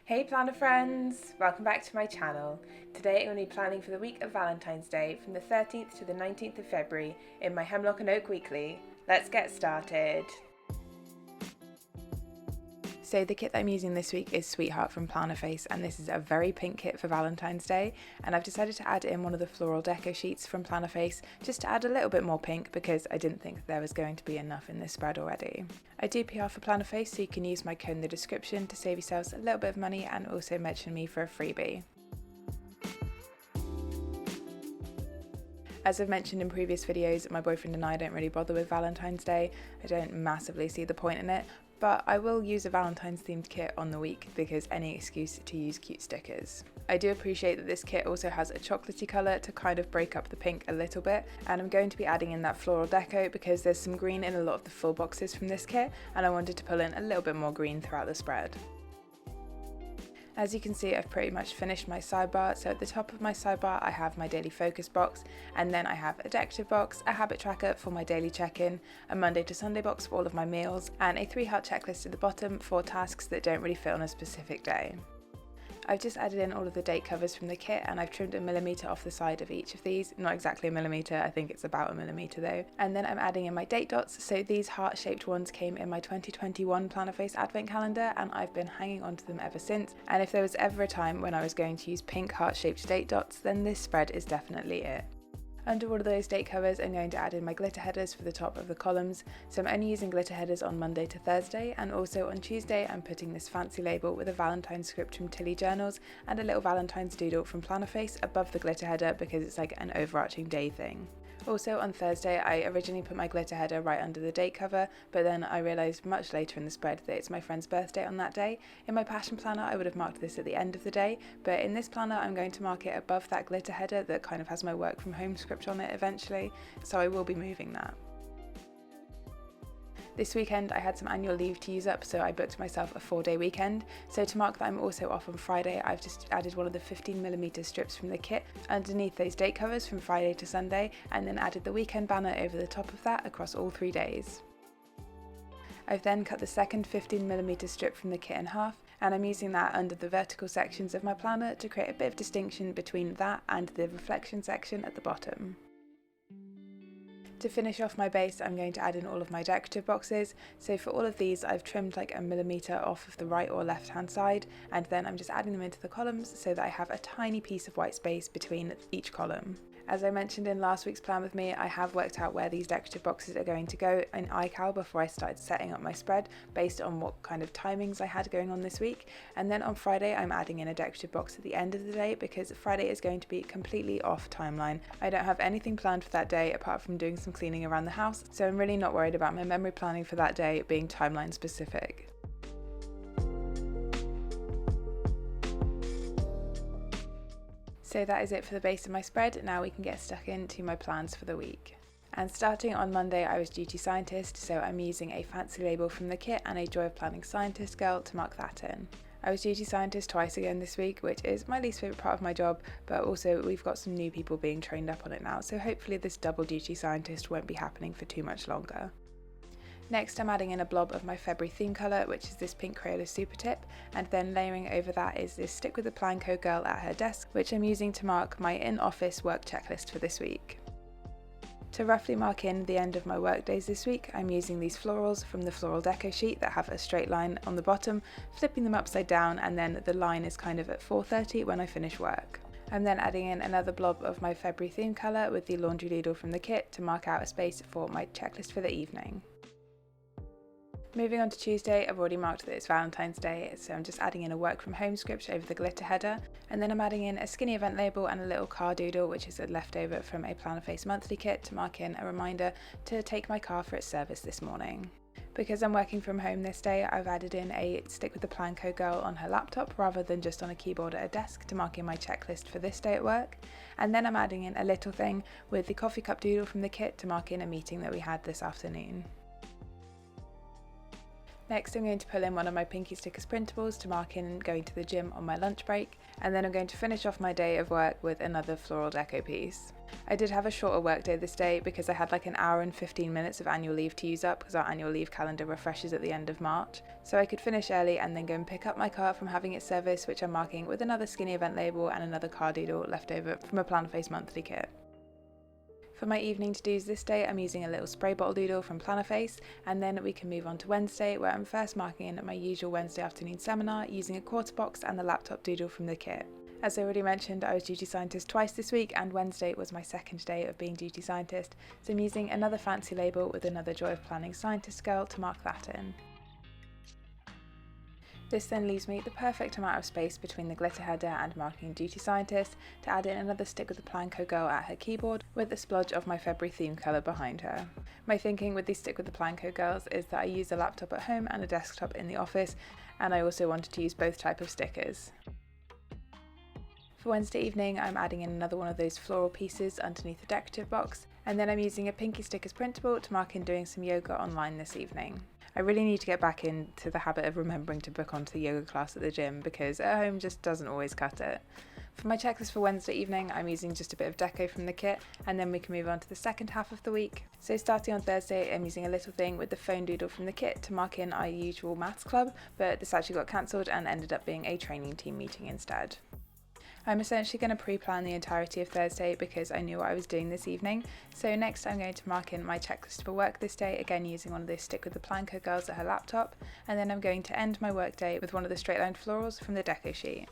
Hey planner friends! Welcome back to my channel. Today I'm going to be planning for the week of Valentine's Day from the 13th to the 19th of February in my Hemlock Oak weekly. Let's get started! So the kit that I'm using this week is Sweetheart from Plannerface, and this is a very pink kit for Valentine's Day, and I've decided to add in one of the floral deco sheets from Plannerface just to add a little bit more pink because I didn't think there was going to be enough in this spread already. I do PR for Plannerface, so you can use my code in the description to save yourselves a little bit of money and also mention me for a freebie. As I've mentioned in previous videos, my boyfriend and I don't really bother with Valentine's Day. I don't massively see the point in it, but I will use a Valentine's themed kit on the week because any excuse to use cute stickers. I do appreciate that this kit also has a chocolatey colour to kind of break up the pink a little bit, and I'm going to be adding in that floral deco because there's some green in a lot of the full boxes from this kit, and I wanted to pull in a little bit more green throughout the spread. As you can see, I've pretty much finished my sidebar, so at the top of my sidebar I have my daily focus box, and then I have a decorative box, a habit tracker for my daily check-in, a Monday to Sunday box for all of my meals, and a 3-heart checklist at the bottom for tasks that don't really fit on a specific day. I've just added in all of the date covers from the kit, and I've trimmed 1mm off the side of each of these. Not exactly 1mm, I think it's about 1mm though. And then I'm adding in my date dots, so these heart-shaped ones came in my 2021 Plannerface advent calendar, and I've been hanging on to them ever since. And if there was ever a time when I was going to use pink heart-shaped date dots, then this spread is definitely it. Under all of those date covers, I'm going to add in my glitter headers for the top of the columns. So I'm only using glitter headers on Monday to Thursday, and also on Tuesday I'm putting this fancy label with a Valentine's script from Tilly Journals and a little Valentine's doodle from Plannerface above the glitter header because it's like an overarching day thing. Also on Thursday, I originally put my glitter header right under the date cover, but then I realised much later in the spread that it's my friend's birthday on that day. In my passion planner, I would have marked this at the end of the day, but in this planner, I'm going to mark it above that glitter header that kind of has my work from home script on it eventually, so I will be moving that. This weekend I had some annual leave to use up, so I booked myself a 4-day weekend. So to mark that I'm also off on Friday, I've just added one of the 15mm strips from the kit underneath those date covers from Friday to Sunday, and then added the weekend banner over the top of that across all 3 days. I've then cut the second 15mm strip from the kit in half, and I'm using that under the vertical sections of my planner to create a bit of distinction between that and the reflection section at the bottom. To finish off my base, I'm going to add in all of my decorative boxes. So for all of these, I've trimmed like 1mm off of the right or left hand side, and then I'm just adding them into the columns so that I have a tiny piece of white space between each column. As I mentioned in last week's plan with me, I have worked out where these decorative boxes are going to go in iCal before I started setting up my spread based on what kind of timings I had going on this week. And then on Friday, I'm adding in a decorative box at the end of the day because Friday is going to be completely off timeline. I don't have anything planned for that day apart from doing some cleaning around the house, so I'm really not worried about my memory planning for that day being timeline specific. So that is it for the base of my spread. Now we can get stuck into my plans for the week. And starting on Monday, I was duty scientist, so I'm using a fancy label from the kit and a Joy of Planning scientist girl to mark that in. I was duty scientist twice again this week, which is my least favourite part of my job, but also we've got some new people being trained up on it now, so hopefully this double duty scientist won't be happening for too much longer. Next, I'm adding in a blob of my February theme colour, which is this pink Crayola Super Tip, and then layering over that is this Stick with the Plan Co girl at her desk, which I'm using to mark my in-office work checklist for this week. To roughly mark in the end of my work days this week, I'm using these florals from the floral deco sheet that have a straight line on the bottom, flipping them upside down, and then the line is kind of at 4:30 when I finish work. I'm then adding in another blob of my February theme colour with the laundry needle from the kit to mark out a space for my checklist for the evening. Moving on to Tuesday, I've already marked that it's Valentine's Day, so I'm just adding in a work from home script over the glitter header, and then I'm adding in a skinny event label and a little car doodle, which is a leftover from a Plannerface monthly kit to mark in a reminder to take my car for its service this morning. Because I'm working from home this day, I've added in a Stick with the Plan Co girl on her laptop rather than just on a keyboard at a desk to mark in my checklist for this day at work, and then I'm adding in a little thing with the coffee cup doodle from the kit to mark in a meeting that we had this afternoon. Next I'm going to pull in one of my Pinky Stickers printables to mark in going to the gym on my lunch break, and then I'm going to finish off my day of work with another floral deco piece. I did have a shorter work day this day because I had like an hour and 15 minutes of annual leave to use up because our annual leave calendar refreshes at the end of March, so I could finish early and then go and pick up my car from having it serviced, which I'm marking with another skinny event label and another car doodle left over from a Plannerface monthly kit. For my evening to-dos this day, I'm using a little spray bottle doodle from Plannerface, and then we can move on to Wednesday, where I'm first marking in my usual Wednesday afternoon seminar using a quarter box and the laptop doodle from the kit. As I already mentioned, I was duty scientist twice this week, and Wednesday was my second day of being duty scientist, so I'm using another fancy label with another Joy of Planning scientist girl to mark that in. This then leaves me the perfect amount of space between the glitter header and marking duty scientist to add in another stick with the Planco girl at her keyboard with the splodge of my February theme colour behind her. My thinking with these stick with the Planco girls is that I use a laptop at home and a desktop in the office, and I also wanted to use both types of stickers. For Wednesday evening, I'm adding in another one of those floral pieces underneath the decorative box, and then I'm using a Pinky Stickers printable to mark in doing some yoga online this evening. I really need to get back into the habit of remembering to book onto the yoga class at the gym because at home just doesn't always cut it. For my checklist for Wednesday evening, I'm using just a bit of deco from the kit, and then we can move on to the second half of the week. So starting on Thursday, I'm using a little thing with the phone doodle from the kit to mark in our usual maths club, but this actually got cancelled and ended up being a training team meeting instead. I'm essentially going to pre-plan the entirety of Thursday because I knew what I was doing this evening, so next I'm going to mark in my checklist for work this day, again using one of those stick with the Planco girls at her laptop, and then I'm going to end my work day with one of the straight lined florals from the deco sheet.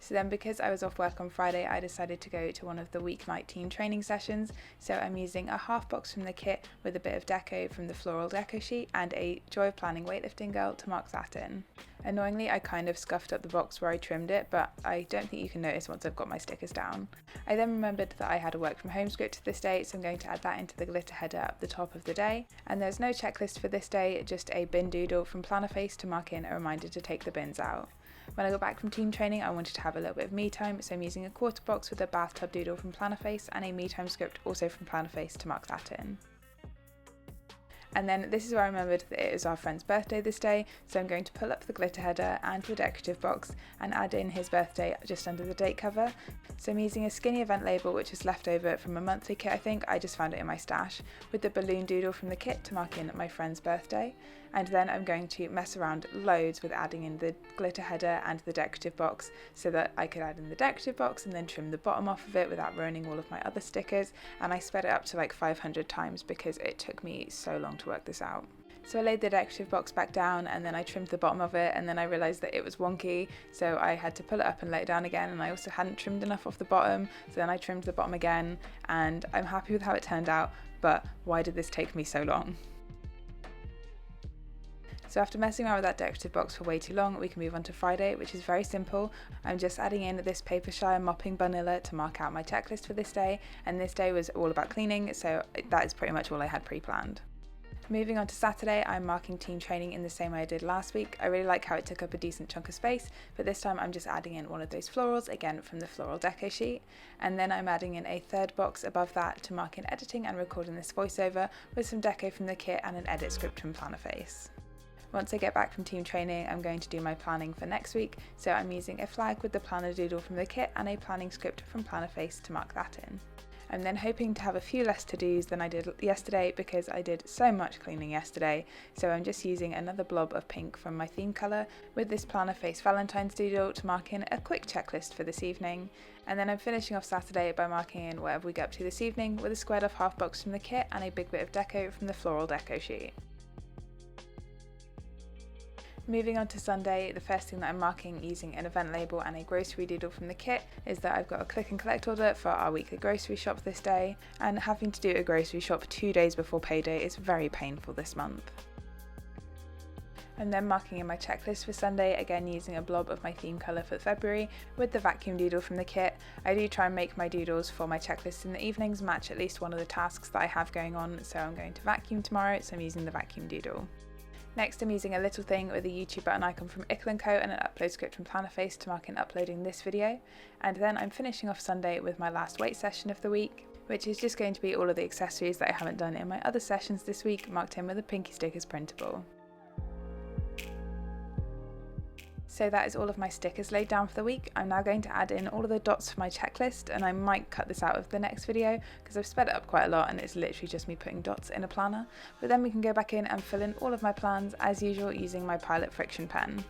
So then, because I was off work on Friday, I decided to go to one of the weeknight team training sessions, so I'm using a half box from the kit with a bit of deco from the floral deco sheet and a Joy of Planning weightlifting girl to mark that in. Annoyingly, I kind of scuffed up the box where I trimmed it, but I don't think you can notice once I've got my stickers down. I then remembered that I had a work from home script this day, so I'm going to add that into the glitter header at the top of the day. And there's no checklist for this day, just a bin doodle from Plannerface to mark in a reminder to take the bins out. When I got back from team training, I wanted to have a little bit of me time, so I'm using a quarter box with a bathtub doodle from Plannerface and a me time script also from Plannerface to mark that in. And then this is where I remembered that it is our friend's birthday this day, so I'm going to pull up the glitter header and the decorative box and add in his birthday just under the date cover. So I'm using a skinny event label which is left over from a monthly kit, I think, I just found it in my stash, with the balloon doodle from the kit to mark in my friend's birthday. And then I'm going to mess around loads with adding in the glitter header and the decorative box so that I could add in the decorative box and then trim the bottom off of it without ruining all of my other stickers, and I sped it up to like 500 times because it took me so long to work this out. So I laid the decorative box back down and then I trimmed the bottom of it, and then I realised that it was wonky, so I had to pull it up and lay it down again, and I also hadn't trimmed enough off the bottom, so then I trimmed the bottom again, and I'm happy with how it turned out, but why did this take me so long? So after messing around with that decorative box for way too long, we can move on to Friday, which is very simple. I'm just adding in this Paper Shire mopping vanilla to mark out my checklist for this day, and this day was all about cleaning, so that is pretty much all I had pre-planned. Moving on to Saturday, I'm marking team training in the same way I did last week. I really like how it took up a decent chunk of space, but this time I'm just adding in one of those florals, again from the floral deco sheet, and then I'm adding in a third box above that to mark in editing and recording this voiceover with some deco from the kit and an edit script from Plannerface. Once I get back from team training, I'm going to do my planning for next week, so I'm using a flag with the planner doodle from the kit and a planning script from Plannerface to mark that in. I'm then hoping to have a few less to-dos than I did yesterday because I did so much cleaning yesterday, so I'm just using another blob of pink from my theme colour with this Plannerface Valentine's doodle to mark in a quick checklist for this evening, and then I'm finishing off Saturday by marking in whatever we get up to this evening with a squared off half box from the kit and a big bit of deco from the floral deco sheet. Moving on to Sunday, the first thing that I'm marking using an event label and a grocery doodle from the kit is that I've got a click and collect order for our weekly grocery shop this day, and having to do a grocery shop 2 days before payday is very painful this month. I'm then marking in my checklist for Sunday, again using a blob of my theme colour for February with the vacuum doodle from the kit. I do try and make my doodles for my checklist in the evenings match at least one of the tasks that I have going on, so I'm going to vacuum tomorrow, so I'm using the vacuum doodle. Next, I'm using a little thing with a YouTube button icon from Ickle & Co and an upload script from Plannerface to mark in uploading this video. And then I'm finishing off Sunday with my last weight session of the week, which is just going to be all of the accessories that I haven't done in my other sessions this week, marked in with a Pinky Stickers printable. So that is all of my stickers laid down for the week. I'm now going to add in all of the dots for my checklist, and I might cut this out of the next video because I've sped it up quite a lot and it's literally just me putting dots in a planner. But then we can go back in and fill in all of my plans as usual using my Pilot Friction pen.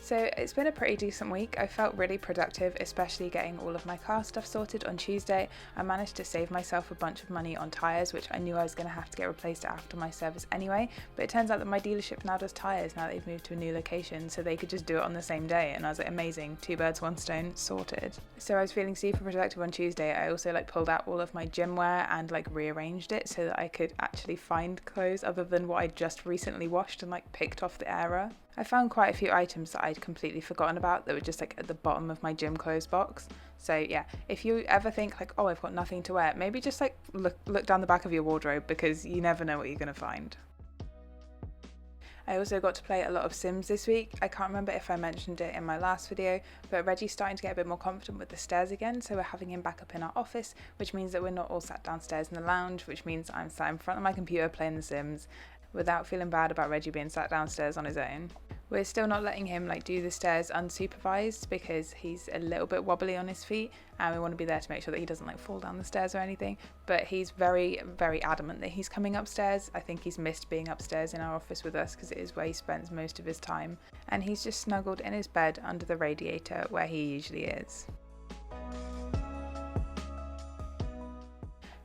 So it's been a pretty decent week. I felt really productive, especially getting all of my car stuff sorted on Tuesday. I managed to save myself a bunch of money on tyres, which I knew I was going to have to get replaced after my service anyway, but it turns out that my dealership now does tyres now that they've moved to a new location, so they could just do it on the same day, and I was like, amazing, 2 birds, 1 stone, sorted. So I was feeling super productive on Tuesday. I also pulled out all of my gym wear and rearranged it so that I could actually find clothes other than what I'd just recently washed and picked off the error. I found quite a few items that I'd completely forgotten about that were just at the bottom of my gym clothes box. So yeah, if you ever think oh, I've got nothing to wear, maybe just look down the back of your wardrobe, because you never know what you're going to find. I also got to play a lot of Sims this week. I can't remember if I mentioned it in my last video, but Reggie's starting to get a bit more confident with the stairs again, so we're having him back up in our office, which means that we're not all sat downstairs in the lounge, which means I'm sat in front of my computer playing The Sims without feeling bad about Reggie being sat downstairs on his own. We're still not letting him do the stairs unsupervised because he's a little bit wobbly on his feet, and we want to be there to make sure that he doesn't fall down the stairs or anything. But he's very, very adamant that he's coming upstairs. I think he's missed being upstairs in our office with us because it is where he spends most of his time, and he's just snuggled in his bed under the radiator where he usually is.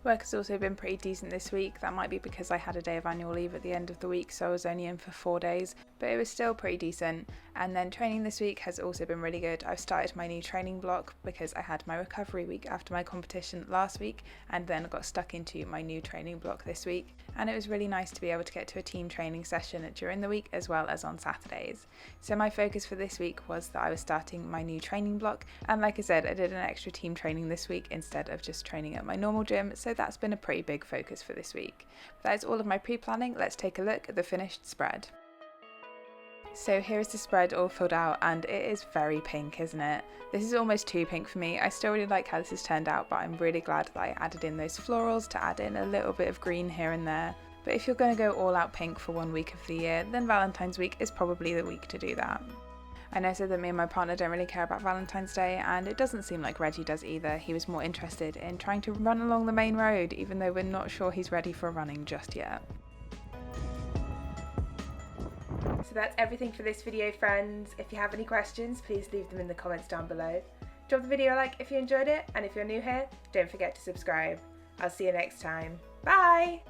Work has also been pretty decent this week. That might be because I had a day of annual leave at the end of the week, so I was only in for 4 days, but it was still pretty decent. And then training this week has also been really good. I've started my new training block because I had my recovery week after my competition last week, and then got stuck into my new training block this week. And it was really nice to be able to get to a team training session during the week as well as on Saturdays. So my focus for this week was that I was starting my new training block, and like I said, I did an extra team training this week instead of just training at my normal gym, so that's been a pretty big focus for this week. That is all of my pre-planning. Let's take a look at the finished spread. So here is the spread all filled out, and it is very pink, isn't it? This is almost too pink for me. I still really like how this has turned out, but I'm really glad that I added in those florals to add in a little bit of green here and there. But if you're going to go all out pink for 1 week of the year, then Valentine's week is probably the week to do that. I know that me and my partner don't really care about Valentine's Day, and it doesn't seem like Reggie does either. He was more interested in trying to run along the main road, even though we're not sure he's ready for running just yet. So that's everything for this video, friends. If you have any questions, please leave them in the comments down below. Drop the video a like if you enjoyed it, and if you're new here, don't forget to subscribe. I'll see you next time. Bye!